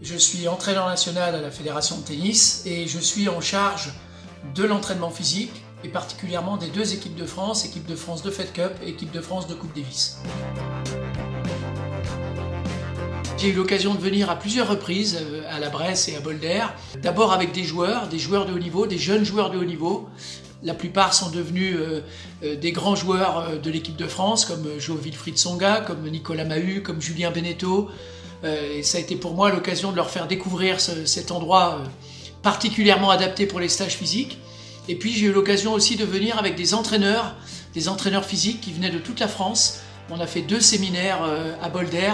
Je suis entraîneur national à la Fédération de tennis et je suis en charge de l'entraînement physique et particulièrement des deux équipes de France, équipe de France de Fed Cup et équipe de France de Coupe Davis. J'ai eu l'occasion de venir à plusieurs reprises à la Bresse et à Boulder, d'abord avec des joueurs de haut niveau, des jeunes joueurs de haut niveau. La plupart sont devenus des grands joueurs de l'équipe de France, comme Jo-Wilfried Tsonga, comme Nicolas Mahut, comme Julien Beneteau. Et ça a été pour moi l'occasion de leur faire découvrir cet endroit particulièrement adapté pour les stages physiques. Et puis j'ai eu l'occasion aussi de venir avec des entraîneurs physiques qui venaient de toute la France. On a fait 2 séminaires à Boulder.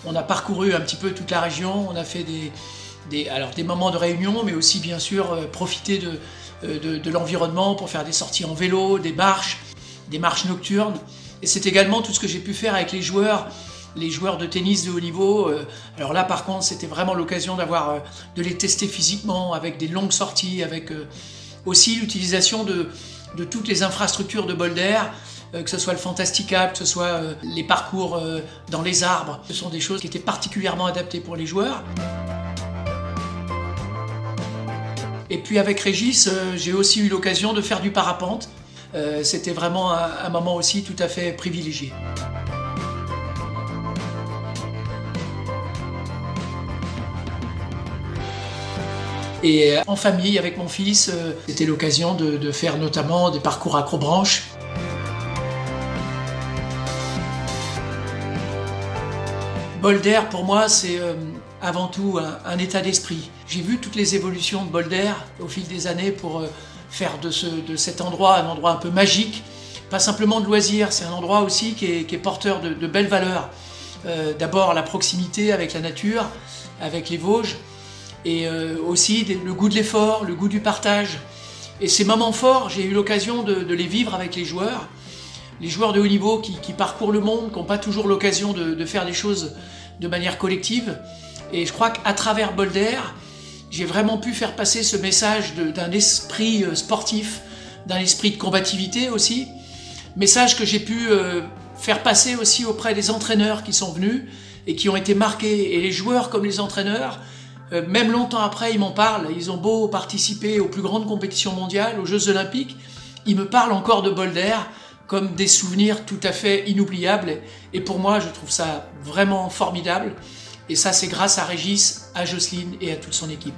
On a parcouru un petit peu toute la région, on a fait des moments de réunion, mais aussi bien sûr profiter de l'environnement pour faire des sorties en vélo, des marches nocturnes. Et c'est également tout ce que j'ai pu faire avec les joueurs de tennis de haut niveau. Alors là par contre c'était vraiment l'occasion de les tester physiquement, avec des longues sorties, avec aussi l'utilisation de toutes les infrastructures de Boulder, que ce soit le Fantastica, que ce soit les parcours dans les arbres. Ce sont des choses qui étaient particulièrement adaptées pour les joueurs. Et puis avec Régis, j'ai aussi eu l'occasion de faire du parapente. C'était vraiment un moment aussi tout à fait privilégié. Et en famille, avec mon fils, c'était l'occasion de faire notamment des parcours acrobranche. Boulder, pour moi, c'est avant tout un état d'esprit. J'ai vu toutes les évolutions de Boulder au fil des années pour faire de cet endroit un endroit un peu magique. Pas simplement de loisirs, c'est un endroit aussi qui est porteur de belles valeurs. D'abord la proximité avec la nature, avec les Vosges, et aussi le goût de l'effort, le goût du partage. Et ces moments forts, j'ai eu l'occasion de les vivre avec les joueurs de haut niveau qui parcourent le monde, qui n'ont pas toujours l'occasion de faire des choses de manière collective. Et je crois qu'à travers Boulder, j'ai vraiment pu faire passer ce message d'un esprit sportif, d'un esprit de combativité aussi. Message que j'ai pu faire passer aussi auprès des entraîneurs qui sont venus et qui ont été marqués. Et les joueurs comme les entraîneurs, même longtemps après, ils m'en parlent. Ils ont beau participer aux plus grandes compétitions mondiales, aux Jeux Olympiques, ils me parlent encore de Boulder comme des souvenirs tout à fait inoubliables. Et pour moi, je trouve ça vraiment formidable. Et ça, c'est grâce à Régis, à Jocelyne et à toute son équipe.